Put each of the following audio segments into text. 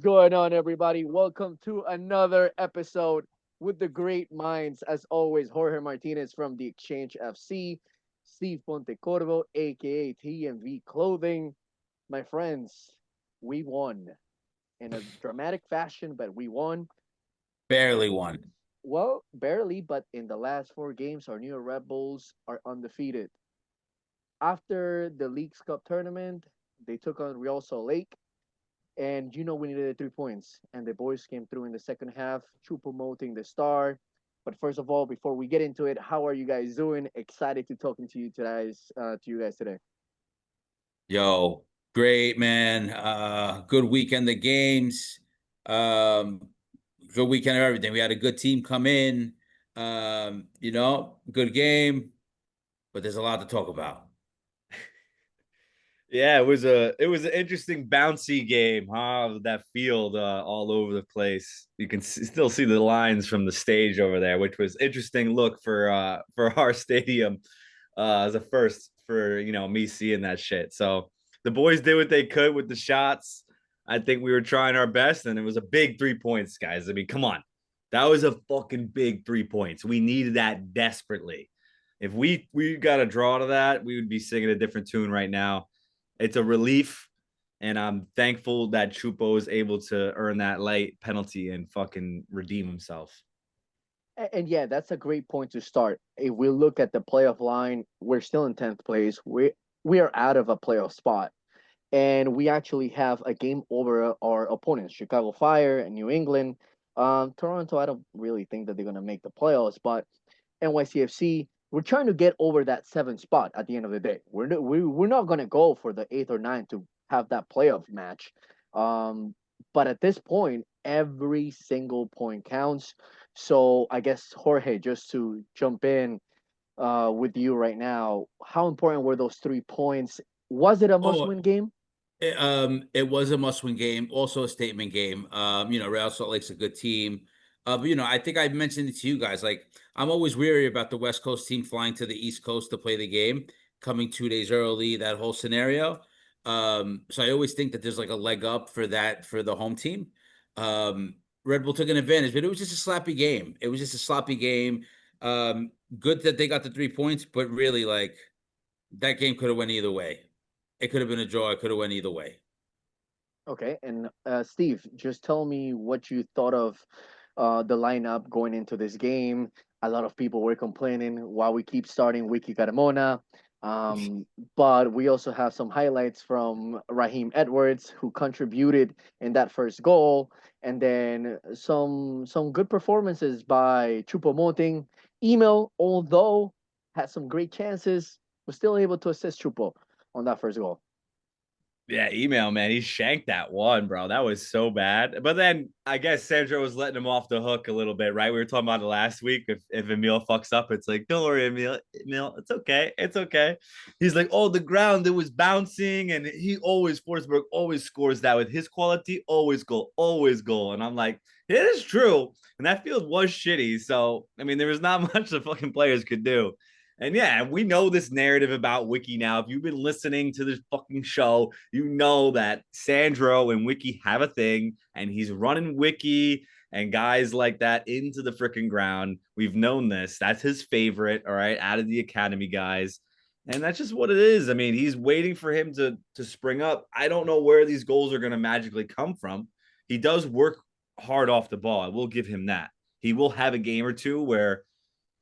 Going on, everybody? Welcome to another episode with the great minds. As always, Jorge Martinez from the Exchange FC, Steve Pontecorvo, aka TMV Clothing. My friends, we won in a dramatic fashion, but we won. Barely won. Well, barely, but in the last four games, our New York Red Bulls are undefeated. After the Leagues Cup tournament, they took on Real Salt Lake. And we needed 3 points. And the boys came through in the second half, true promoting the star. But first of all, before we get into it, how are you guys doing? Excited to talking to you guys today. Yo, great man. Good weekend of games. Um, Good weekend of everything. We had a good team come in. Good game, but there's a lot to talk about. Yeah, it was an interesting bouncy game, huh? That field all over the place. You can still see the lines from the stage over there, which was interesting look for our stadium as a first for me seeing that shit. So the boys did what they could with the shots. I think we were trying our best, and it was a big 3 points, guys. I mean, come on, that was a fucking big 3 points. We needed that desperately. If we got a draw to that, we would be singing a different tune right now. It's a relief, and I'm thankful that Chupo was able to earn that late penalty and fucking redeem himself. And yeah, that's a great point to start. If we look at the playoff line, we're still in 10th place. We are out of a playoff spot. And we actually have a game over our opponents, Chicago Fire and New England. Toronto, I don't really think that they're going to make the playoffs, but NYCFC, we're trying to get over that seventh spot at the end of the day. We're not going to go for the eighth or ninth to have that playoff match. Um, but at this point, every single point counts. So I guess, Jorge, just to jump in with you right now, how important were those 3 points? Was it a must Oh, win game? it was a must-win game, also a statement game. Real Salt Lake's a good team. But I think I mentioned it to you guys. Like, I'm always weary about the West Coast team flying to the East Coast to play the game, coming 2 days early, that whole scenario. So I always think that there's like a leg up for that for the home team. Red Bull took an advantage, but it was just a sloppy game. It was just a sloppy game. Good that they got the 3 points, but really, like, that game could have went either way. It could have been a draw. It could have went either way. Okay, and Steve, just tell me what you thought of the lineup going into this game. A lot of people were complaining why we keep starting Wiki Carmona, but we also have some highlights from Raheem Edwards, who contributed in that first goal, and then some good performances by Choupo-Moting. Email, although had some great chances, was still able to assist Chupo on that first goal. Yeah, email man, he shanked that one, bro. That was so bad. But then I guess Sandro was letting him off the hook a little bit, right? We were talking about it last week. If Emil fucks up, it's like, don't worry, Emil, it's okay, it's okay. He's like, oh, the ground it was bouncing, and he always Forsberg always scores that with his quality, always goal, always goal. And I'm like, it is true, and that field was shitty. So I mean, there was not much the fucking players could do. And yeah, we know this narrative about Wiki now. If you've been listening to this fucking show, you know that Sandro and Wiki have a thing, and he's running Wiki and guys like that into the freaking ground. We've known this. That's his favorite, all right, out of the academy guys. And that's just what it is. I mean, he's waiting for him to spring up. I don't know where these goals are going to magically come from. He does work hard off the ball. I will give him that. He will have a game or two where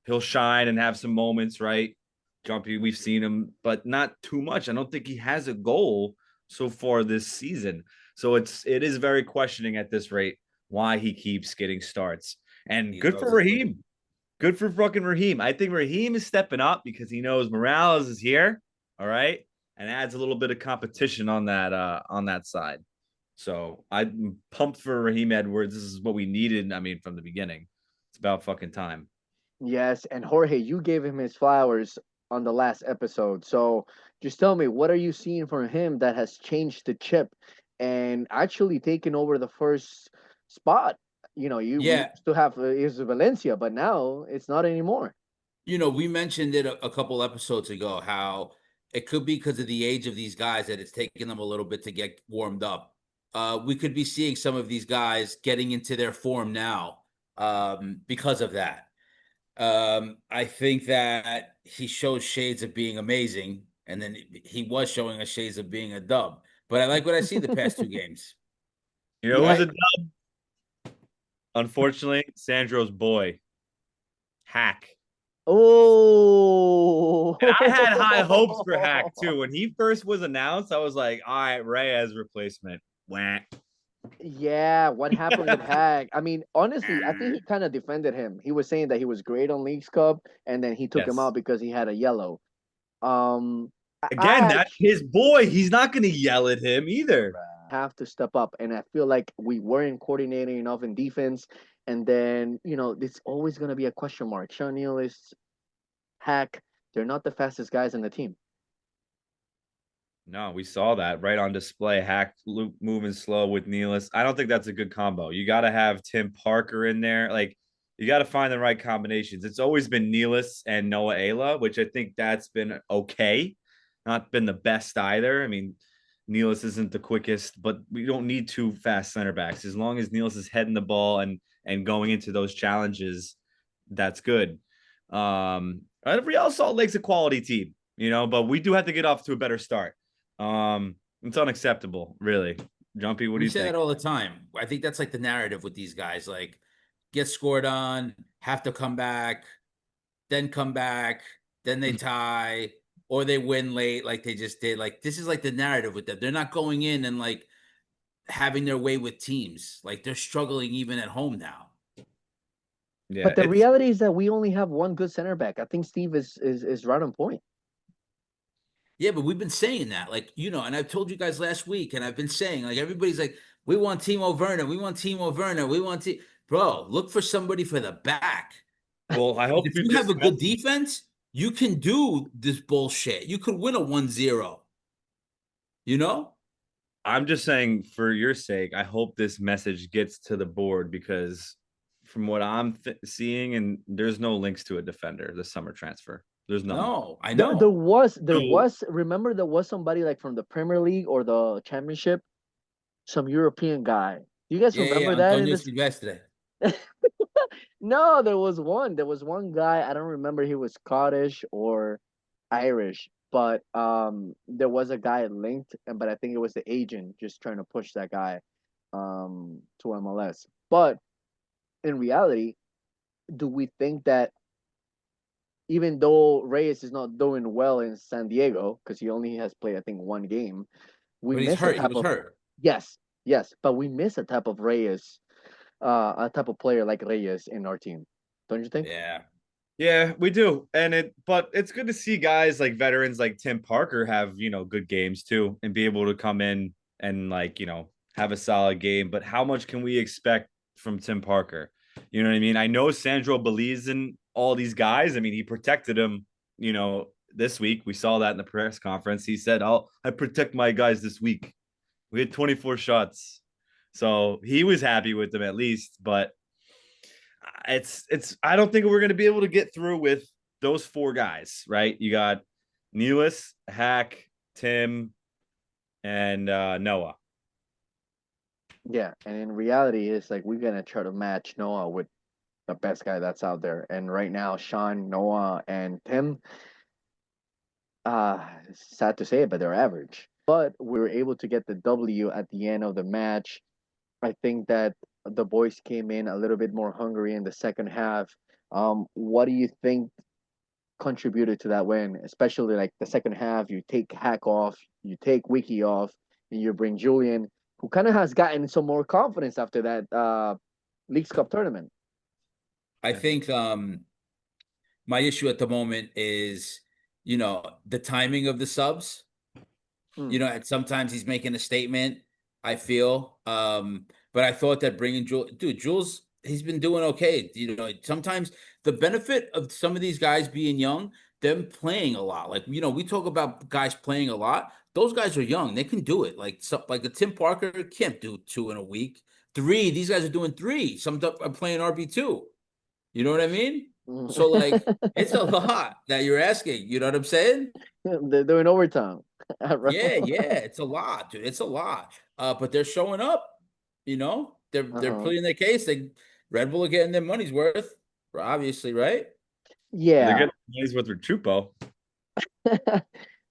he'll shine and have some moments, right? Jumpy, we've seen him, but not too much. I don't think he has a goal so far this season. So it is very questioning at this rate why he keeps getting starts. And He good for loves his wiki. Raheem. Good for fucking Raheem. I think Raheem is stepping up because he knows Morales is here. All right. And adds a little bit of competition on that side. So I'm pumped for Raheem Edwards. This is what we needed. I mean, from the beginning. It's about fucking time. Yes, and Jorge, you gave him his flowers on the last episode. So just tell me, what are you seeing from him that has changed the chip and actually taken over the first spot? We Yeah, used to have is Valencia, but now it's not anymore. we mentioned it a couple episodes ago how it could be because of the age of these guys that it's taking them a little bit to get warmed up. we could be seeing some of these guys getting into their form now because of that. I think that he shows shades of being amazing, and then he was showing us shades of being a dub. But I like what I see the past two games. You know Yeah. who's a unfortunately Sandro's boy, Hack. Oh, And I had high hopes for Hack too. When he first was announced, I was like, all right, Reyes replacement. Wah. Yeah, what happened with Hag? I mean, honestly, I think he kind of defended him. He was saying that he was great on League's Cup, and then he took him Yes. out because he had a yellow. Um, Again, I that's his boy. He's not going to yell at him either. have to step up, and I feel like we weren't coordinating enough in defense. And then it's always gonna be a question mark. Sean Neal is Hack. They're not the fastest guys in the team. No, we saw that right on display. Hack moving slow with Nealis. I don't think that's a good combo. You got to have Tim Parker in there. Like, you got to find the right combinations. It's always been Nealis and Noah Ayla, which I think that's been okay. Not been the best either. I mean, Nealis isn't the quickest, but we don't need two fast center backs. As long as Nealis is heading the ball and going into those challenges, that's good. Real Salt Lake's a quality team, but we do have to get off to a better start. It's unacceptable, really. Jumpy, what do We you say think? that all the time. I think that's like the narrative with these guys. Like, get scored on, have to come back, then they tie, or they win late like they just did. Like, this is like the narrative with them. They're not going in and like having their way with teams. Like, they're struggling even at home now. Yeah, But the reality is that we only have one good center back. I think Steve is right on point. Yeah, but we've been saying that, like, and I've told you guys last week, and I've been saying, like, everybody's like, we want Timo Werner, we want Timo Werner, we want Bro, look for somebody for the back. well, I hope If you have a good defense, you can do this bullshit. You could win a 1-0. You know? I'm just saying, for your sake, I hope this message gets to the board because from what I'm seeing, and there's no links to a defender this summer transfer. There's none. No, I There know. was. Remember, there was somebody like from the Premier League or the Championship, some European guy. Do you guys Yeah, remember that in Antonio this? Silvestre. No, there was one. There was one guy. I don't remember he was Scottish or Irish, but there was a guy linked, but I think it was the agent just trying to push that guy to MLS. But in reality, do we think that even though Reyes is not doing well in San Diego because he only has played I think one game, we But he's miss a hurt. He type was of hurt. yes, but we miss a type of Reyes, a type of player like Reyes in our team, don't you think? Yeah. Yeah, we do. But it's good to see guys like veterans like Tim Parker have, good games too and be able to come in and have a solid game. But how much can we expect from Tim Parker? You know what I mean? I know Sandro believes in all these guys. I mean, he protected him, this week. We saw that in the press conference. He said, I protect my guys this week. We had 24 shots. So he was happy with them at least, but it's I don't think we're going to be able to get through with those four guys, right? You got Nealis, Hack, Tim, and Noah. Yeah, and in reality, it's like we're gonna try to match Noah with the best guy that's out there. And right now, Sean, Noah, and Tim, sad to say it, but they're average. But we were able to get the W at the end of the match. I think that the boys came in a little bit more hungry in the second half. What do you think contributed to that win? Especially like the second half, you take Hack off, you take Wiki off, and you bring Julian, who kind of has gotten some more confidence after that Leagues Cup tournament. I think my issue at the moment is, the timing of the subs. Sometimes he's making a statement, I feel. But I thought that bringing Jules, he's been doing okay. Sometimes the benefit of some of these guys being young, them playing a lot. Like, we talk about guys playing a lot. Those guys are young. They can do it. Like a Tim Parker can't do 2 in a week. 3, these guys are doing 3. Some are playing RB2. You know what I mean? So like it's a lot that you're asking. You know what I'm saying? They're doing overtime. Yeah, yeah, it's a lot, dude. It's a lot. But they're showing up. You know, they're Uh-huh. pleading their case. Red Bull are getting their money's worth, obviously, right? They're Yeah. getting plays with Chupo.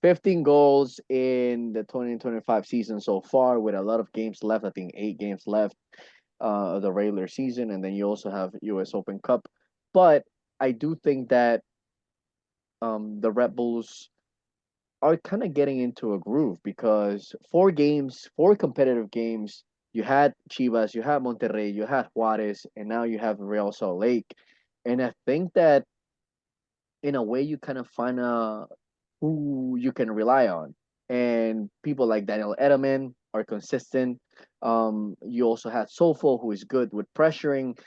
15 goals in the 2025 season so far, with a lot of games left. I think 8 games left of the regular season, and then you also have US Open Cup. But I do think that the Red Bulls are kind of getting into a groove, because 4 games, 4 competitive games, you had Chivas, you had Monterrey, you had Juarez, and now you have Real Salt Lake. And I think that in a way you kind of find who you can rely on. And people like Daniel Edelman are consistent. You also had Sofo, who is good with pressuring.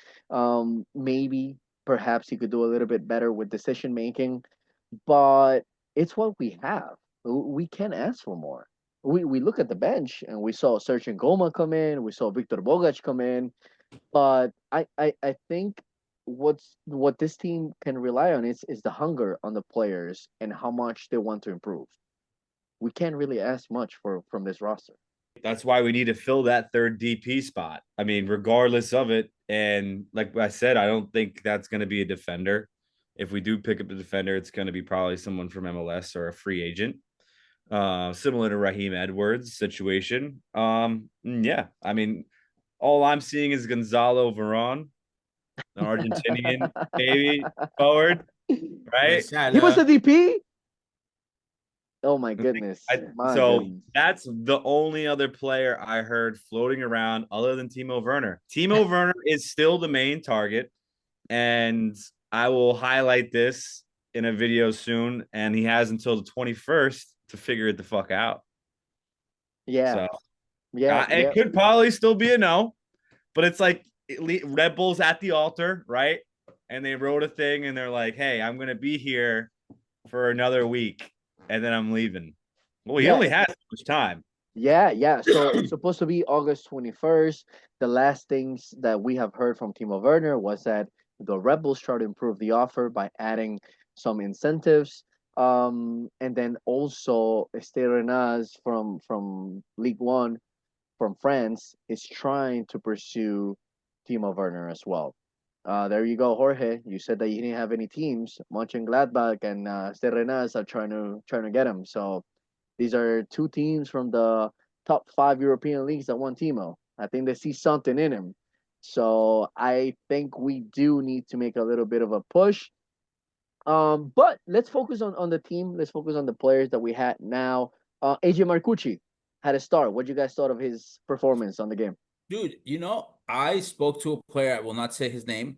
Maybe perhaps he could do a little bit better with decision making, but it's what we have. We can't ask for more. We look at the bench and we saw Sergio Goma come in, we saw Victor Bogac come in, but I think what this team can rely on is the hunger on the players and how much they want to improve. We can't really ask much from this roster. That's why we need to fill that third DP spot. I mean, regardless of it. And like I said, I don't think that's going to be a defender. If we do pick up a defender, it's going to be probably someone from MLS or a free agent, similar to Raheem Edwards' situation. Yeah, I mean, all I'm seeing is Gonzalo Veron, an Argentinian baby forward, right? He was a Quesada. DP. Oh my goodness, my So goodness. that's the only other player I heard floating around other than Timo Werner. Timo Werner is still the main target, and I will highlight this in a video soon. And he has until the 21st to figure it the fuck out. Yeah, So yeah, it yeah. could probably still be a no, but it's like Red Bull's at the altar, right? And they wrote a thing, and they're like, "Hey, I'm gonna be here for another week, and then I'm leaving." Well, he Yeah, only has so much time. yeah, yeah. So it's supposed to be August 21st. The last things that we have heard from Timo Werner was that the Rebels try to improve the offer by adding some incentives. And then also Esterenas from League One from France is trying to pursue Timo Werner as well. There you go, Jorge. You said that you didn't have any teams. Mönchengladbach and Esterenas are trying to get him. So these are 2 teams from the top 5 European leagues that want Timo. I think they see something in him. So I think we do need to make a little bit of a push. But let's focus on the team. Let's focus on the players that we had now. AJ Marcucci had a start. What you guys thought of his performance on the game? Dude, I spoke to a player, I will not say his name,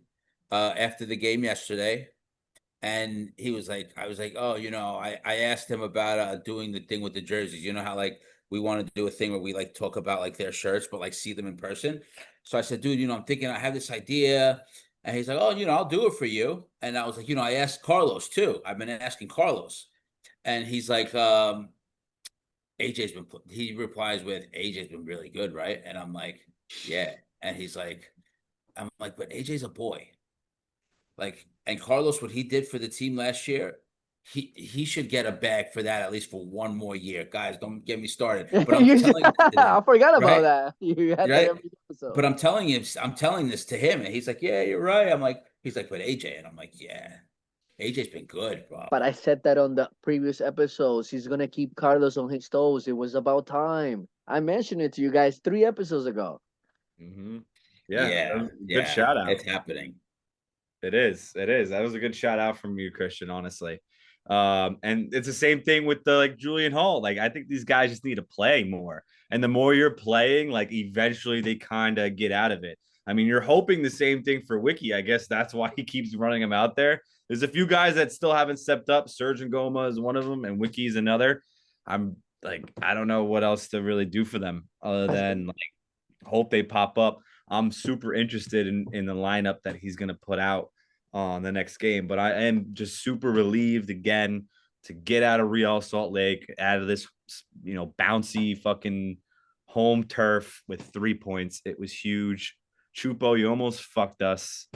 after the game yesterday. And he was like, I was like, oh, I asked him about doing the thing with the jerseys. You know how like we want to do a thing where we like talk about like their shirts, but like see them in person. So I said, dude, I'm thinking I have this idea. And he's like, oh, I'll do it for you. And I was like, I asked Carlos too. I've been asking Carlos. And he's like, he replies with, AJ's been really good, right? And I'm like, yeah. And I'm like, but AJ's a boy. Like, and Carlos, what he did for the team last year, he should get a bag for that at least for one more year. Guys, don't get me started. But I'm telling this to I him, forgot about right? that. You had that Right? every episode. But I'm telling this to him, and he's like, yeah, you're right. He's like, but AJ, and I'm like, yeah, AJ's been good, bro. But I said that on the previous episodes. He's gonna keep Carlos on his toes. It was about time. I mentioned it to you guys 3 episodes ago. Mm-hmm. Yeah, that Yeah, was a good yeah, shout out. it's happening. It is. It is. That was a good shout out from you, Christian, honestly. And it's the same thing with the like Julian Hall. Like, I think these guys just need to play more. And the more you're playing, like eventually they kind of get out of it. I mean, you're hoping the same thing for Wiki. I guess that's why he keeps running them out there. There's a few guys that still haven't stepped up. Surgeon Goma is one of them, and Wiki's another. I'm like, I don't know what else to really do for them other Has, than like hope they pop up. I'm super interested in the lineup that he's going to put out on the next game. But I am just super relieved again to get out of Real Salt Lake, out of this, bouncy fucking home turf with 3 points. It was huge. Chupo, you almost fucked us.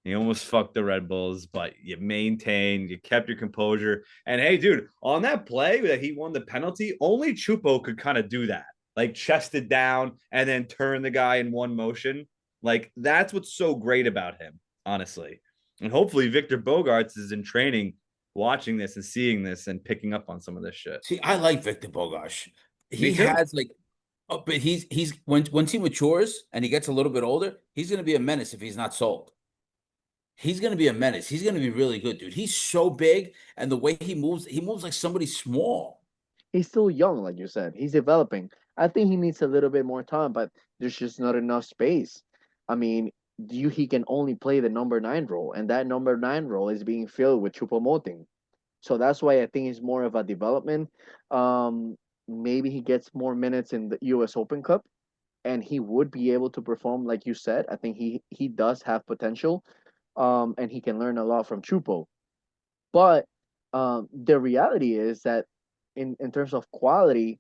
You almost fucked the Red Bulls, but you maintained, you kept your composure. And hey, dude, on that play that he won the penalty, only Chupo could kind of do that, like chest it down and then turn the guy in one motion. Like that's what's so great about him, honestly. And hopefully Victor Bogarts is in training, watching this and seeing this and picking up on some of this shit. See, I like Victor Bogash. Me He too. has like, oh, but he's once he matures and he gets a little bit older, he's going to be a menace if he's not sold. He's going to be a menace. He's going to be really good, dude. He's so big, and the way he moves like somebody small. He's still young, like you said. He's developing. I think he needs a little bit more time, but there's just not enough space. I mean, he can only play the number 9 role, and that number 9 role is being filled with Choupo-Moting. So that's why I think it's more of a development. Um, Maybe he gets more minutes in the U.S. Open Cup, and he would be able to perform like you said. I think he does have potential, and he can learn a lot from Chupo. But the reality is that in terms of quality,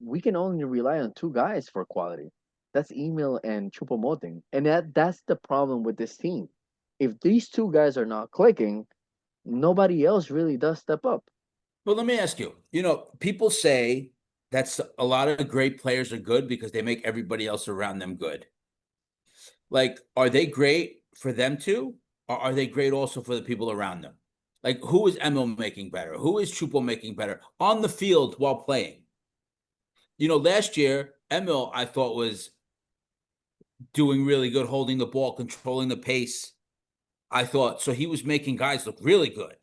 we can only rely on 2 guys for quality. That's Emil and Choupo-Moting, and that's the problem with this team. If these 2 guys are not clicking, nobody else really does step up. But let me ask you, people say that's a lot of great players are good because they make everybody else around them good. Like, are they great for them too? Or are they great also for the people around them? Like, who is Emil making better? Who is Chupo making better on the field while playing? Last year, Emil, I thought, was doing really good, holding the ball, controlling the pace. I thought so. He was making guys look really good.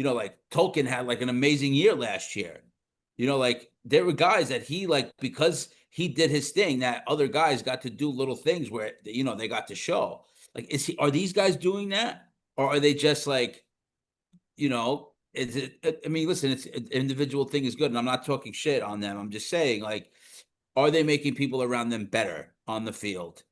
Like Tolkien had like an amazing year last year. Like there were guys that he like because he did his thing that other guys got to do little things where they got to show. Like, are these guys doing that, or are they just like, is it? I mean, listen, it's an individual thing is good, and I'm not talking shit on them. I'm just saying, like, are they making people around them better on the field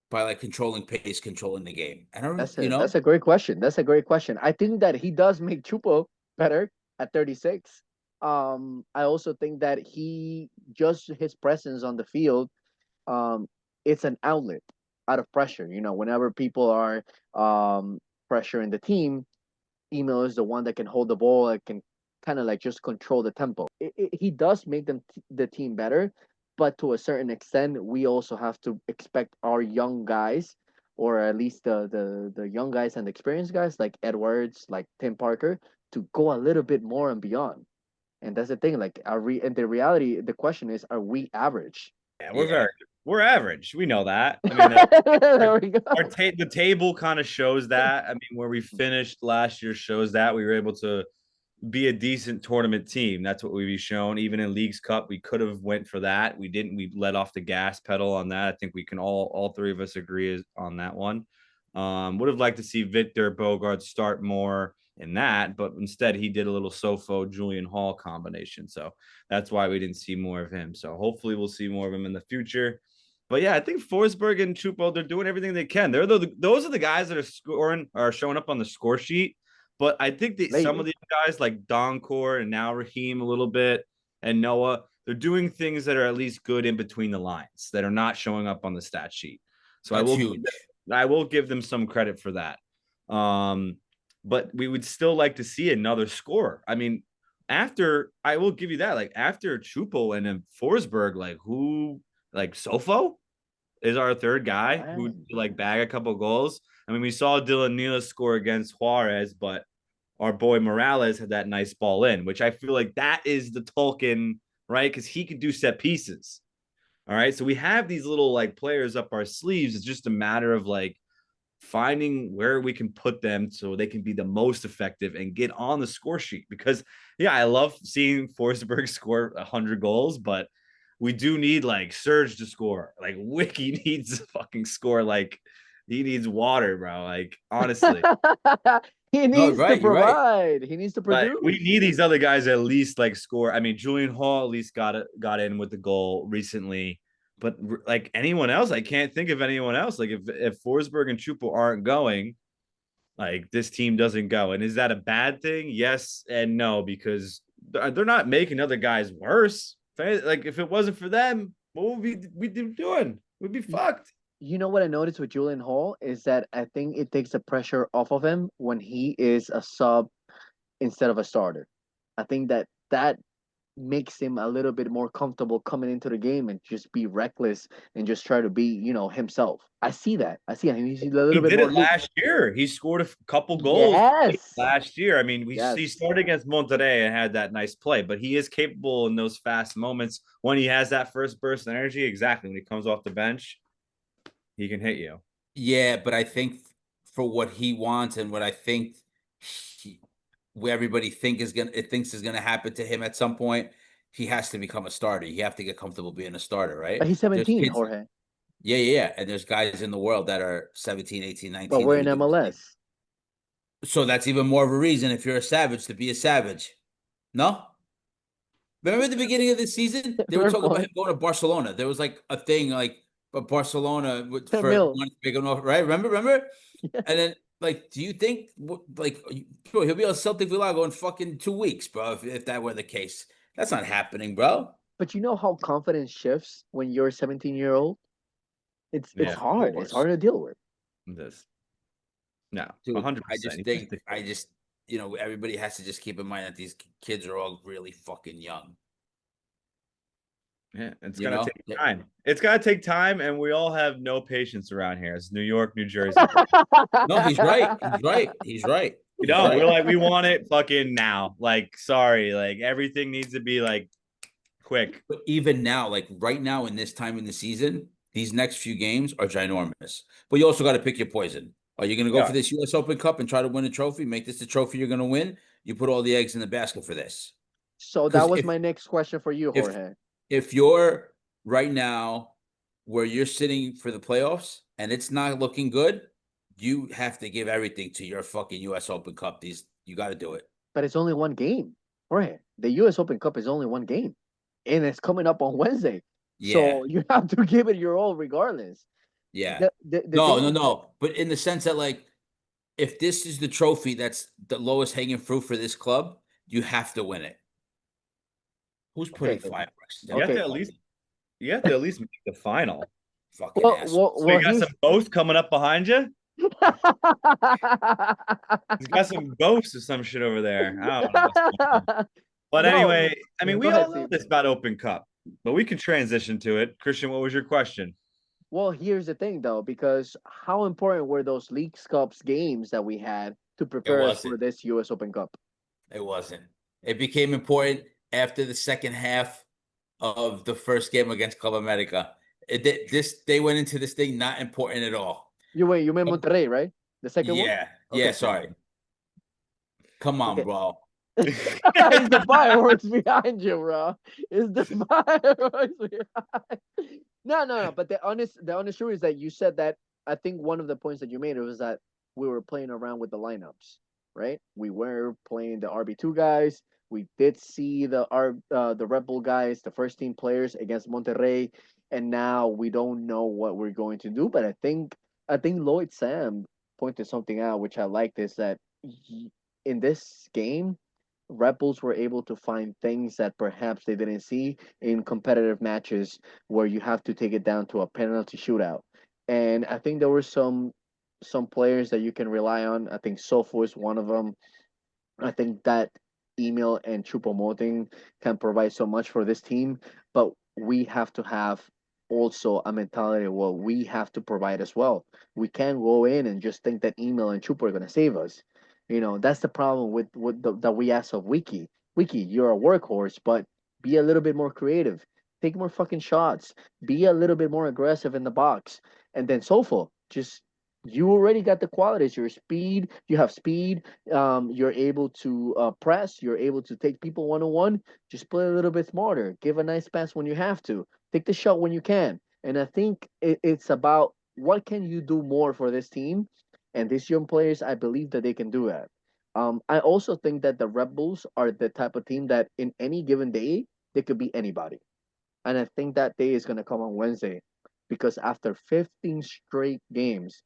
by like controlling pace, controlling the game? I don't, That's a great question. That's a great question. I think that he does make Chupo better at 36. I also think that he just his presence on the field, um, it's an outlet out of pressure. Whenever people are pressuring the team, Emil is the one that can hold the ball and can kind of like just control the tempo. He does make the team better, but to a certain extent, we also have to expect our young guys, or at least the young guys and experienced guys like Edwards, like Tim Parker, to go a little bit more and beyond. And that's the thing. Like, and the reality, the question is, are we average? Yeah, Yeah. we're average. We know that. I mean, There we go. the table kind of shows that. I mean, where we finished last year shows that we were able to be a decent tournament team. That's what we've shown. Even in Leagues Cup, we could have went for that. We didn't. We let off the gas pedal on that. I think we can all 3 of us agree on that one. Would have liked to see Victor Bogart start more in that, but instead he did a little Sofo Julian Hall combination. So that's why we didn't see more of him. So hopefully we'll see more of him in the future. But yeah, I think Forsberg and Chupo, they're doing everything they can. Those are the guys that are showing up on the score sheet. But I think that some of Lately. these guys like Doncor and now Raheem a little bit and Noah, they're doing things that are at least good in between the lines that are not showing up on the stat sheet. So That's huge. I will give them some credit for that. But we would still like to see another score. I mean, I will give you that, like after Chupo and then Forsberg, like who, like Sofo is our third guy who like bag a couple goals. I mean, we saw Dylan Neal's score against Juarez, but our boy Morales had that nice ball in, which I feel like that is the Tolkien, right? Because he could do set pieces. All right. So we have these little like players up our sleeves. It's just a matter of like finding where we can put them so they can be the most effective and get on the score sheet. Because yeah, I love seeing Forsberg score 100 goals, but we do need like Serge to score. Like Wiki needs to fucking score. Like he needs water, bro. Like honestly. He No, needs to right, you're right. provide. He needs to Like produce. we need these other guys at least like score. I mean, Julian Hall at least got in with the goal recently, but like anyone else, I can't think of anyone else. Like if Forsberg and Chupo aren't going, like this team doesn't go. And is that a bad thing? Yes and no, because they're not making other guys worse. Like if it wasn't for them, what would we be doing? We'd be fucked. You know what I noticed with Julian Hall is that I think it takes the pressure off of him when he is a sub instead of a starter. I think that makes him a little bit more comfortable coming into the game and just be reckless and just try to be, himself. I see that. I see him. He's a He little bit did more it loose. last year. He scored a couple goals Yes. last year. I mean, he Yes. started against Monterrey and had that nice play, but he is capable in those fast moments when he has that first burst of energy. Exactly. When he comes off the bench, he can hit you. Yeah, but I think for what he wants and what I think he, where everybody thinks is gonna happen to him at some point, he has to become a starter. You have to get comfortable being a starter, right? But he's There's 17, kids, Jorge. yeah, yeah, yeah. And there's guys in the world that are 17, 18, But 19 we're that in are doing the same. MLS. So that's even more of a reason if you're a savage to be a savage. No? Remember at the beginning of the season, they were Fair talking about him point. going to Barcelona. There was like a thing like Barcelona 10 for mil. one big enough, right? Remember? Yeah. And then like, do you think bro, he'll be on Celtic Villago in fucking 2 weeks, bro? If that were the case, that's not happening, bro. But you know how confidence shifts when you're a 17-year-old? It's Yeah, Of hard. It's course, hard to deal with. this. No, dude. I 100%. just He just think everybody has to just keep in mind that these kids are all really fucking young. yeah, it's You gonna know? take time. It's gonna take time, and we all have no patience around here. It's New York, New Jersey, bro. No, he's right. He's right. He's right. You He's don't. We're right. like, we want it fucking now. Like, sorry, like everything needs to be like quick. But even now, like right now in this time in the season, these next few games are ginormous. But you also got to pick your poison. Are you going to go Yeah, for this U.S. Open Cup and try to win a trophy? Make this the trophy you're going to win? You put all the eggs in the basket for this. So that Because was my next question for you, if Jorge. if you're right now where you're sitting for the playoffs and it's not looking good, you have to give everything to your fucking U.S. Open Cup. You got to do it. But it's only one game. Jorge, the US Open Cup is only one game. And it's coming up on Wednesday. Yeah, So you have to give it your all regardless. yeah. The No, thing no, is, no. But in the sense that like if this is the trophy that's the lowest hanging fruit for this club, you have to win it. Who's okay, putting fireworks you down? have to okay. at least, you have to at least make the final. Fucking Well, ass. well, So well you got here's some ghosts coming up behind you. He's got some ghosts or some shit over there. I don't know what's going on. But no. anyway, I mean, Go we ahead, all know Steve. this about Open Cup, but we can transition to it. Christian, what was your question? Well, here's the thing though, because how important were those Leagues Cups games that we had to It prepare us for wasn't. this US Open Cup? It wasn't. It became important after the second half of the first game against Club America. They went into this thing not important at all. You meant Monterrey, right? The second one? Yeah, yeah. Okay. Sorry. Come on, Okay. bro. It's the fireworks behind you, bro. It's the fireworks behind. No. But the honest truth is that you said that. I think one of the points that you made was that we were playing around with the lineups, right? We were playing the RB2 guys. We did see the Red Bull guys, the first team players against Monterrey, and now we don't know what we're going to do. But I think Lloyd Sam pointed something out which I liked is that in this game Red Bulls were able to find things that perhaps they didn't see in competitive matches where you have to take it down to a penalty shootout. And I think there were some players that you can rely on. I think Sofo is one of them. I think that email and Chupomoting can provide so much for this team, but we have to have also a mentality of what we have to provide as well. We can't go in and just think that email and Chupo are going to save us. That's the problem with that we ask of Wiki. Wiki, you're a workhorse, but be a little bit more creative. Take more fucking shots. Be a little bit more aggressive in the box. And then Sofo, just you already got the qualities. Your speed, you have speed, you're able to press. You're able to take people one on one. Just play a little bit smarter. Give a nice pass when you have to. Take the shot when you can. And I think it's about what can you do more for this team, and these young players. I believe that they can do that. I also think that the Red Bulls are the type of team that in any given day they could be anybody, and I think that day is gonna come on Wednesday, because after 15 straight games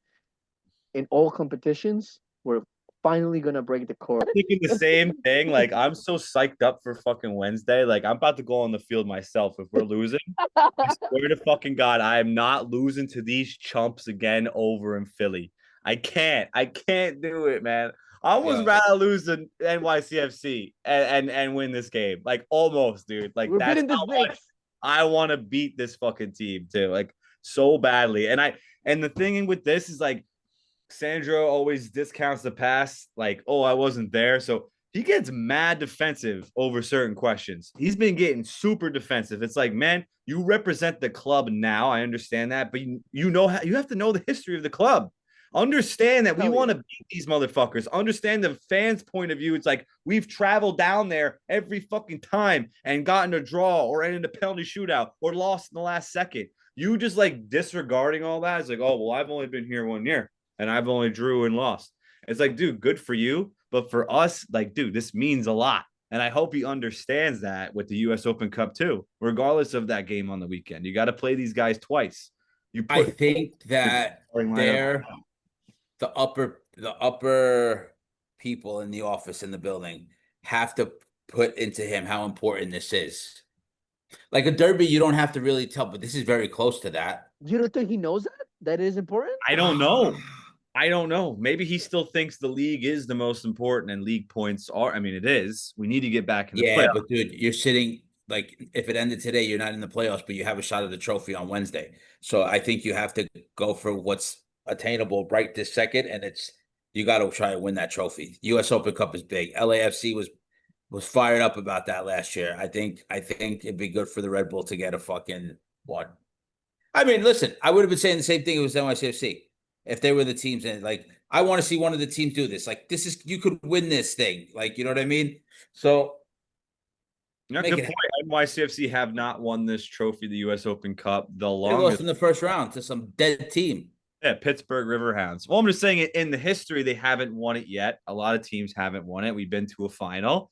in all competitions, we're finally gonna break the cord. Thinking the same thing. Like, I'm so psyched up for fucking Wednesday. Like, I'm about to go on the field myself if we're losing. I swear to fucking God, I am not losing to these chumps again over in Philly. I can't. I can't do it, man. I almost Yeah. rather lose than NYCFC and win this game. Like, almost, dude. Like, We're that's beating the how much snakes. I want to beat this fucking team too. Like, so badly. And the thing with this is like Sandro always discounts the past, like, oh, I wasn't there. So he gets mad defensive over certain questions. He's been getting super defensive. It's like, man, you represent the club now. I understand that, but you know how you have to know the history of the club. Understand that we Hell want yeah. to beat these motherfuckers. Understand the fans' point of view. It's like we've traveled down there every fucking time and gotten a draw or ended a penalty shootout or lost in the last second. You just like disregarding all that. It's like, oh, well, I've only been here 1 year and I've only drew and lost. It's like, dude, good for you. But for us, like, dude, this means a lot. And I hope he understands that with the US Open Cup too, regardless of that game on the weekend. You got to play these guys twice. You I put think that the upper people in the office in the building have to put into him how important this is. Like a derby, you don't have to really tell, but this is very close to that. You don't think he knows that? That is important? I don't know. I don't know. Maybe he still thinks the league is the most important and league points are. I mean, it is. We need to get back in the Yeah, playoffs. but dude, you're sitting like if it ended today, you're not in the playoffs, but you have a shot at the trophy on Wednesday. So I think you have to go for what's attainable right this second, and it's you got to try to win that trophy. U.S. Open Cup is big. LAFC was fired up about that last year. I think it'd be good for the Red Bull to get a fucking what? I mean, listen, I would have been saying the same thing if it was NYCFC if they were the teams, and like I want to see one of the teams do this. Like this is you could win this thing. Like you know what I mean? So Yeah, make good it point. NYCFC have not won this trophy, the U.S. Open Cup, the They lost longest. in the first round to some dead team. Yeah, Pittsburgh Riverhounds. Well, I'm just saying in the history, they haven't won it yet. A lot of teams haven't won it. We've been to a final.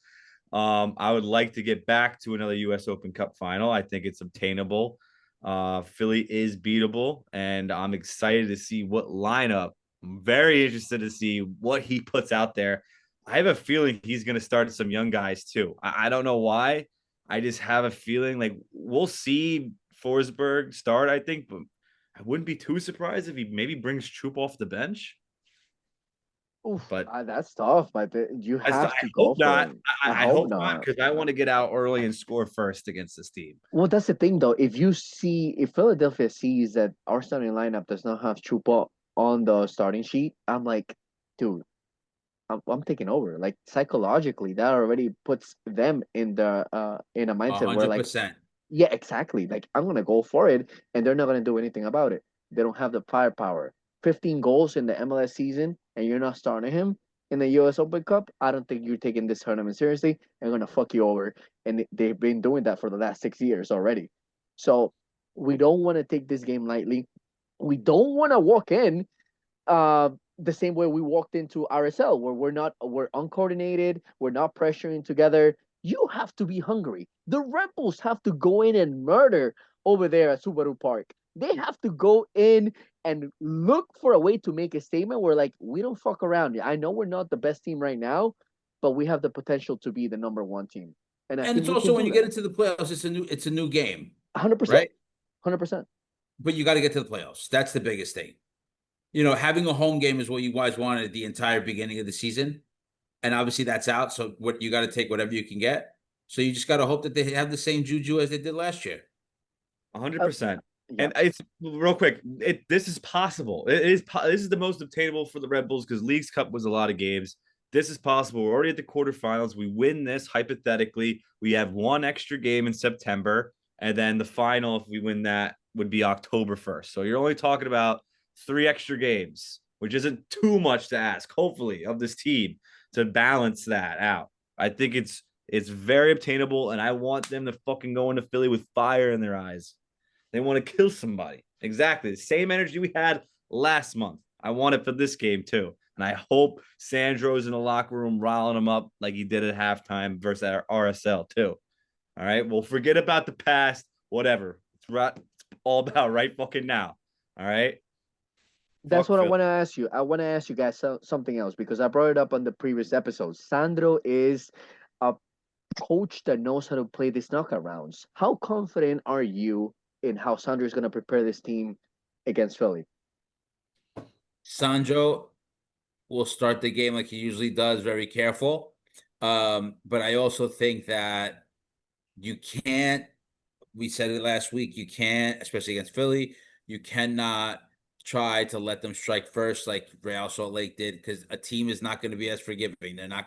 I would like to get back to another U.S. Open Cup final. I think it's obtainable. Philly is beatable, and I'm excited to see what lineup. I'm very interested to see what he puts out there. I have a feeling he's going to start some young guys too. I don't know why. I just have a feeling like we'll see Forsberg start, I think, but I wouldn't be too surprised if he maybe brings Troop off the bench. Oof, But that's tough, but you I have to hope go for not. it. I hope hope not not. because I want to get out early and score first against this team. Well, that's the thing, though. If Philadelphia sees that our starting lineup does not have Chupa on the starting sheet, I'm like, dude, I'm taking over. Like psychologically, that already puts them in a A mindset where hundred like, percent. yeah, exactly. Like I'm gonna go for it, and they're not gonna do anything about it. They don't have the firepower. 15 goals in the MLS season, and you're not starting him in the U.S. Open Cup. I don't think you're taking this tournament seriously. And gonna fuck you over, and they've been doing that for the last 6 years already. So we don't want to take this game lightly. We don't want to walk in the same way we walked into RSL, where we're uncoordinated, we're not pressuring together. You have to be hungry. The Red Bulls have to go in and murder over there at Subaru Park. They have to go in and look for a way to make a statement where like we don't fuck around. I know we're not the best team right now, but we have the potential to be the number one team. And I And think it's we can also when do you get that. into the playoffs, it's a new game, 100%. right? 100%. But you got to get to the playoffs. That's the biggest thing. Having a home game is what you guys wanted at the entire beginning of the season. And obviously that's out. So what you got to take whatever you can get. So you just got to hope that they have the same juju as they did last year. 100%. Yeah. And it's real quick. This is possible. This is the most obtainable for the Red Bulls because Leagues Cup was a lot of games. This is possible. We're already at the quarterfinals. We win this hypothetically. We have one extra game in September, and then the final, if we win that, would be October 1st. So you're only talking about 3 extra games, which isn't too much to ask. Hopefully, of this team to balance that out. I think it's very obtainable, and I want them to fucking go into Philly with fire in their eyes. They want to kill somebody. Exactly. The same energy we had last month. I want it for this game too. And I hope Sandro's in the locker room riling them up like he did at halftime versus our RSL too. All right. Well, forget about the past. Whatever. It's all about right fucking now. All right. That's Fuck what I Philly. want to ask you. I want to ask you guys something else because I brought it up on the previous episode. Sandro is a coach that knows how to play these knockout rounds. How confident are you in how Sandro is going to prepare this team against Philly? Sandro will start the game like he usually does, very careful. But I also think that you can't, we said it last week, you can't, especially against Philly, you cannot try to let them strike first like Real Salt Lake did, because a team is not going to be as forgiving. You're not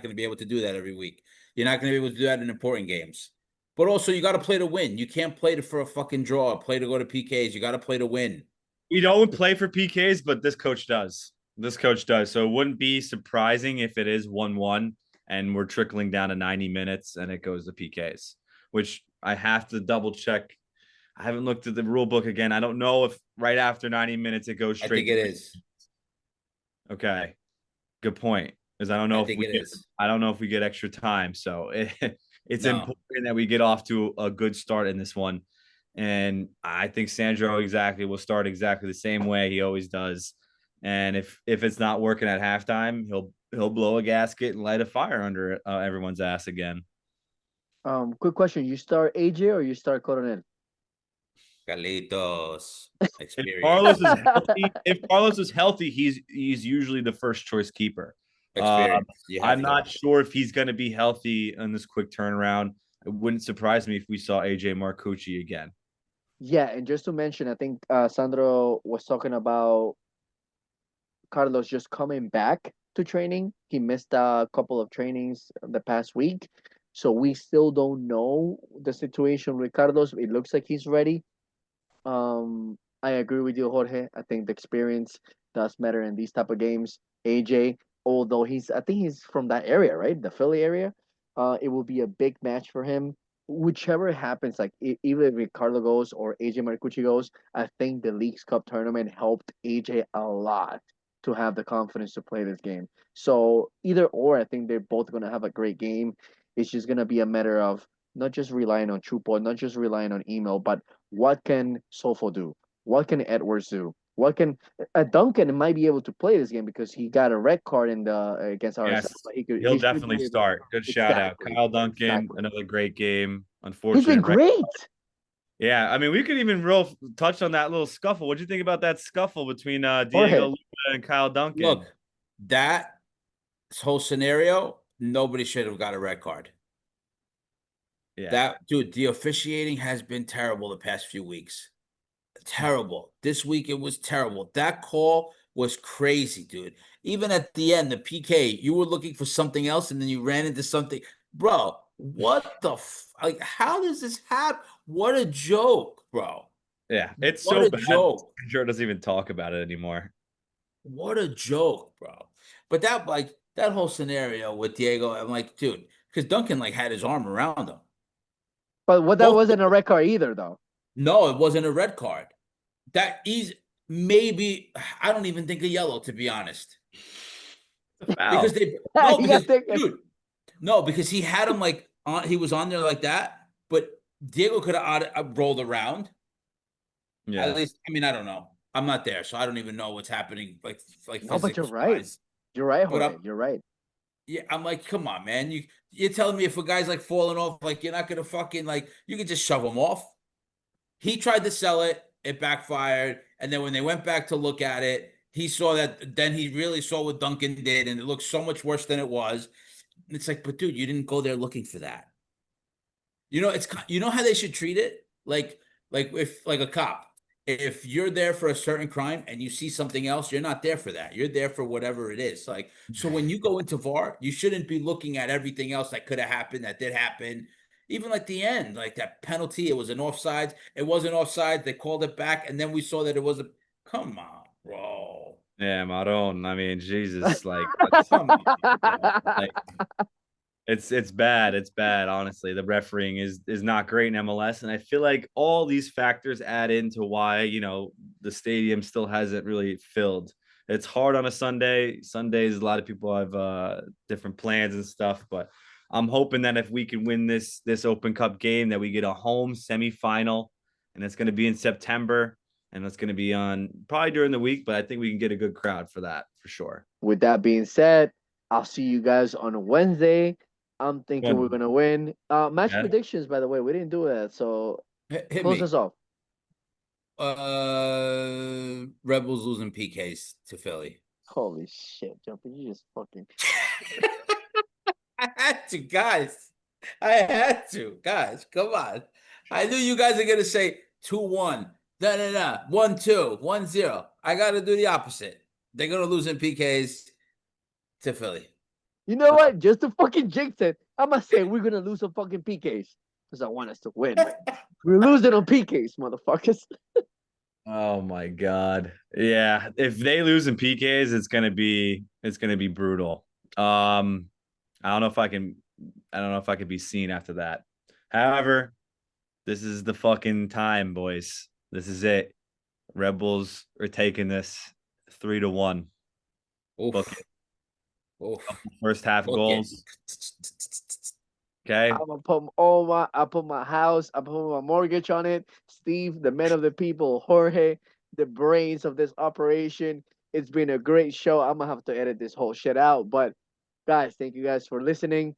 going to be able to do that every week. You're not going to be able to do that in important games. But also, you got to play to win. You can't play for a fucking draw, play to go to PKs. You got to play to win. We don't play for PKs, but this coach does. This coach does. So it wouldn't be surprising if it is 1-1 and we're trickling down to 90 minutes and it goes to PKs, which I have to double check. I haven't looked at the rule book again. I don't know if right after 90 minutes it goes I straight think to it is. Okay. Good point. Because I don't I know if think we it get is. I don't know if we get extra time. So it's No, important that we get off to a good start in this one. And I think Sandro exactly will start exactly the same way he always does. And if it's not working at halftime, he'll blow a gasket and light a fire under everyone's ass again. Quick question: you start AJ or you start Coronel? Carlitos, If Carlos is experience, healthy, he's usually the first choice keeper. Uh, experience. You I'm have to. not sure if he's going to be healthy on this quick turnaround. It wouldn't surprise me if we saw AJ Marcucci again. Yeah, and just to mention, I think Sandro was talking about Carlos just coming back to training. He missed a couple of trainings the past week. So we still don't know the situation with Carlos. It looks like he's ready. I agree with you, Jorge. I think the experience does matter in these type of games. AJ, although I think he's from that area, right? The Philly area. It will be a big match for him. Whichever happens, like even if Ricardo goes or AJ Marcucci goes, I think the Leagues Cup tournament helped AJ a lot to have the confidence to play this game. So either or, I think they're both gonna have a great game. It's just gonna be a matter of not just relying on Chupo, not just relying on email, but what can Sofo do? What can Edwards do? What can Duncan might be able to play this game because he got a red card in the against RSL, Yes, but he could he'll he should definitely be able. start. Good shout out. Exactly, Kyle Duncan, exactly. another great game. He's been Unfortunate, right? great. Yeah, I mean, we could even real touch on that little scuffle. What do you think about that scuffle between Diego Jorge, Luna and Kyle Duncan? Look, that whole scenario, nobody should have got a red card. Yeah, That dude, the officiating has been terrible the past few weeks. Terrible. This week it was terrible. That call was crazy, dude. Even at the end, the PK, you were looking for something else and then you ran into something. Bro, what the like how does this happen? What a joke, bro. yeah, it's What so a bad. joke. Sure doesn't even talk about it anymore. What a joke, bro. But that whole scenario with Diego, I'm like, dude, because Duncan like had his arm around him. but what that Both wasn't a red card either, though. No, it wasn't a red card. That is maybe I don't even think a yellow, to be honest. Because Foul. they no, You got because to dude, no, because he had him like on he was on there like that, but Diego could have rolled around. At Yeah. least, I mean, I don't know. I'm not there, so I don't even know what's happening like No, but you're physics right. wise. You're right, But Jorge. You're right. yeah, I'm like, come on, man. You're telling me if a guy's like falling off, like you're not gonna fucking like you can just shove him off. He tried to sell it, it backfired, and then when they went back to look at it, he saw that. Then he really saw what Duncan did, and it looked so much worse than it was. And it's like, but dude, you didn't go there looking for that. You know how they should treat it, like if like a cop. If you're there for a certain crime and you see something else, you're not there for that. You're there for whatever it is. Like so, when you go into VAR, you shouldn't be looking at everything else that could have happened, that did happen. Even like the end, like that penalty, it was an offside. It wasn't offside. They called it back, and then we saw that it was a. Come on, bro. Yeah, Maron. I mean, Jesus, like Come on, bro. like it's bad. It's bad, honestly. The refereeing is not great in MLS. And I feel like all these factors add into why, the stadium still hasn't really filled. It's hard on a Sunday. Sundays, a lot of people have different plans and stuff, but I'm hoping that if we can win this Open Cup game, that we get a home semifinal, and it's going to be in September. and it's going to be on probably during the week, but I think we can get a good crowd for that for sure. With that being said, I'll see you guys on Wednesday. I'm thinking we're gonna win. Match Yeah. predictions, by the way, we didn't do that, so Hit close me. us off. Rebels losing PKs to Philly. Holy shit, Jumper, you just fucking. I had to, guys. I had to, guys. Come on. I knew you guys are gonna say 2-1. No. 1-2, 1-0. I gotta do the opposite. They're gonna lose in PKs to Philly. You know what? Just to fucking jinx it, I'm gonna say we're gonna lose some fucking PKs because I want us to win. We're losing on PKs, motherfuckers. Oh my god. Yeah, if they lose in PKs, it's gonna be brutal. I don't know if I can be seen after that. However, this is the fucking time, boys. This is it. Rebels are taking this 3-1. Book it. Oof. First half Book goals. it. Okay. I'm gonna put I put my house, I put my mortgage on it. Steve, the man of the people, Jorge, the brains of this operation. It's been a great show. I'm gonna have to edit this whole shit out, but guys, thank you guys for listening.